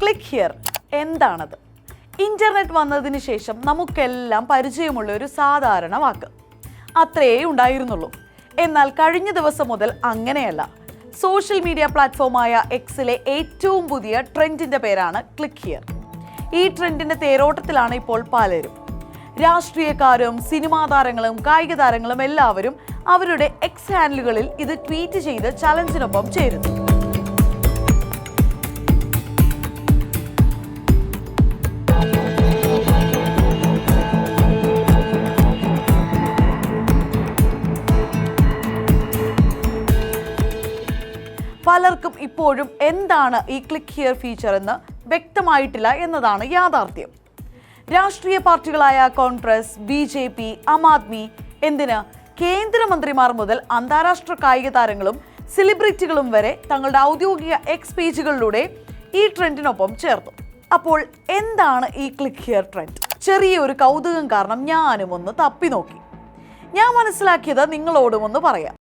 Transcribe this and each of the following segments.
Click here എന്താണത്? Internet വന്നതിന് ശേഷം നമുക്കെല്ലാം പരിചയമുള്ള ഒരു സാധാരണ വാക്ക് അത്രയേ ഉണ്ടായിരുന്നുള്ളൂ. എന്നാൽ കഴിഞ്ഞ ദിവസം മുതൽ അങ്ങനെയല്ല. സോഷ്യൽ മീഡിയ പ്ലാറ്റ്ഫോമായ എക്സിലെ ഏറ്റവും പുതിയ ട്രെൻഡിന്റെ പേരാണ് ക്ലിക്ക് ഹിയർ. ഈ ട്രെൻഡിന്റെ തേരോട്ടത്തിലാണ് ഇപ്പോൾ പലരും. രാഷ്ട്രീയക്കാരും സിനിമാ താരങ്ങളും കായിക താരങ്ങളും എല്ലാവരും അവരുടെ എക്സ് ഹാൻഡിലുകളിൽ ഇത് ട്വീറ്റ് ചെയ്ത് ചലഞ്ചിനൊപ്പം ചേരുന്നു. പലർക്കും ഇപ്പോഴും എന്താണ് ഈ ക്ലിക്ക് ഹിയർ ഫീച്ചർ എന്ന് വ്യക്തമായിട്ടില്ല എന്നതാണ് യാഥാർത്ഥ്യം. രാഷ്ട്രീയ പാർട്ടികളായ കോൺഗ്രസ്, BJP, ആം ആദ്മി, എന്തിന് കേന്ദ്രമന്ത്രിമാർ മുതൽ അന്താരാഷ്ട്ര കായിക താരങ്ങളും സെലിബ്രിറ്റികളും വരെ തങ്ങളുടെ ഔദ്യോഗിക എക്സ് പേജുകളിലൂടെ ഈ ട്രെൻഡിനൊപ്പം ചേർന്നു. അപ്പോൾ എന്താണ് ഈ ക്ലിക്ക് ഹിയർ ട്രെൻഡ്? ചെറിയൊരു കൗതുകം കാരണം ഞാനും ഒന്ന് തപ്പി നോക്കി. ഞാൻ മനസ്സിലാക്കിയത് നിങ്ങളോടും ഒന്ന് പറയാം.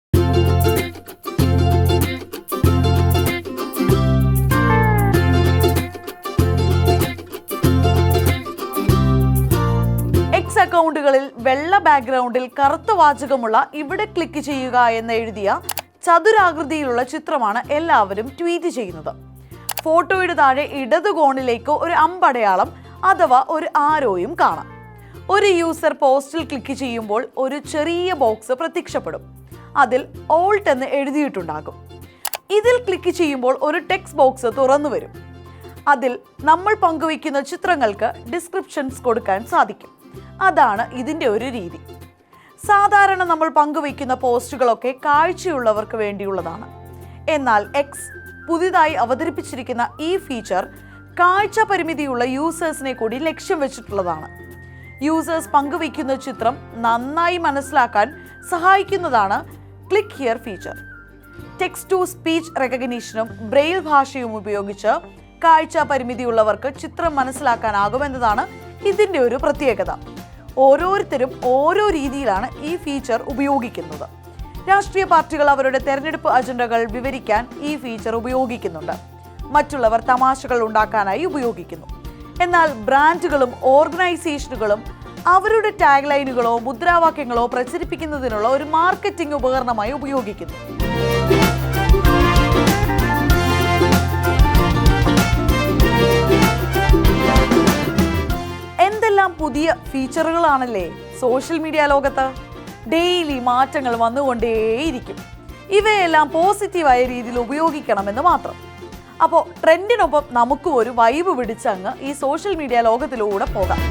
അക്കൗണ്ടുകളിൽ വെള്ള ബാക്ക്ഗ്രൗണ്ടിൽ കറുത്ത വാചകമുള്ള ഇവിടെ ക്ലിക്ക് ചെയ്യുക എന്ന് എഴുതിയ ചതുരാകൃതിയിലുള്ള ചിത്രമാണ് എല്ലാവരും ട്വീറ്റ് ചെയ്യുന്നത്. ഫോട്ടോയുടെ താഴെ ഇടതു കോണിലേക്ക് ഒരു അമ്പടയാളം അഥവാ ഒരു ആരോയും കാണാം. ഒരു യൂസർ പോസ്റ്റിൽ ക്ലിക്ക് ചെയ്യുമ്പോൾ ഒരു ചെറിയ ബോക്സ് പ്രത്യക്ഷപ്പെടും. അതിൽ ഓൾട്ട് എന്ന് എഴുതിയിട്ടുണ്ടാകും. ഇതിൽ ക്ലിക്ക് ചെയ്യുമ്പോൾ ഒരു ടെക്സ്റ്റ് ബോക്സ് തുറന്നു വരും. അതിൽ നമ്മൾ പങ്കുവയ്ക്കുന്ന ചിത്രങ്ങൾക്ക് ഡിസ്ക്രിപ്ഷൻസ് കൊടുക്കാൻ സാധിക്കും. അതാണ് ഇതിൻ്റെ ഒരു രീതി. സാധാരണ നമ്മൾ പങ്കുവയ്ക്കുന്ന പോസ്റ്റുകളൊക്കെ കാഴ്ചയുള്ളവർക്ക് വേണ്ടിയുള്ളതാണ്. എന്നാൽ എക്സ് പുതിയതായി അവതരിപ്പിച്ചിരിക്കുന്ന ഈ ഫീച്ചർ കാഴ്ച പരിമിതിയുള്ള യൂസേഴ്സിനെ കൂടി ലക്ഷ്യം വെച്ചിട്ടുള്ളതാണ്. യൂസേഴ്സ് പങ്കുവയ്ക്കുന്ന ചിത്രം നന്നായി മനസ്സിലാക്കാൻ സഹായിക്കുന്നതാണ് click here feature. Text to speech റെക്കഗ്നീഷനും ബ്രെയിൽ ഭാഷയും ഉപയോഗിച്ച് കാഴ്ച പരിമിതിയുള്ളവർക്ക് ചിത്രം മനസ്സിലാക്കാനാകുമെന്നതാണ് ഇതിൻ്റെ ഒരു പ്രത്യേകത. ഓരോരുത്തരും ഓരോ രീതിയിലാണ് ഈ ഫീച്ചർ ഉപയോഗിക്കുന്നത്. രാഷ്ട്രീയ പാർട്ടികൾ അവരുടെ തെരഞ്ഞെടുപ്പ് അജണ്ടകൾ വിവരിക്കാൻ ഈ ഫീച്ചർ ഉപയോഗിക്കുന്നുണ്ട്. മറ്റുള്ളവർ തമാശകൾ ഉണ്ടാക്കാനായി ഉപയോഗിക്കുന്നു. എന്നാൽ ബ്രാൻഡുകളും ഓർഗനൈസേഷനുകളും അവരുടെ ടാഗ് ലൈനുകളോ മുദ്രാവാക്യങ്ങളോ പ്രചരിപ്പിക്കുന്നതിനുള്ള ഒരു മാർക്കറ്റിംഗ് ഉപകരണമായി ഉപയോഗിക്കുന്നു. പുതിയ ഫീച്ചറുകളാണല്ലേ സോഷ്യൽ മീഡിയ ലോകത്ത്. ഡെയിലി മാറ്റങ്ങൾ വന്നുകൊണ്ടേയിരിക്കും. ഇവയെല്ലാം പോസിറ്റീവായ രീതിയിൽ ഉപയോഗിക്കണമെന്ന് മാത്രം. അപ്പോൾ ട്രെൻഡിനൊപ്പം നമുക്കും ഒരു വൈബ് പിടിച്ചങ്ങ് ഈ സോഷ്യൽ മീഡിയ ലോകത്തിലൂടെ പോകാം.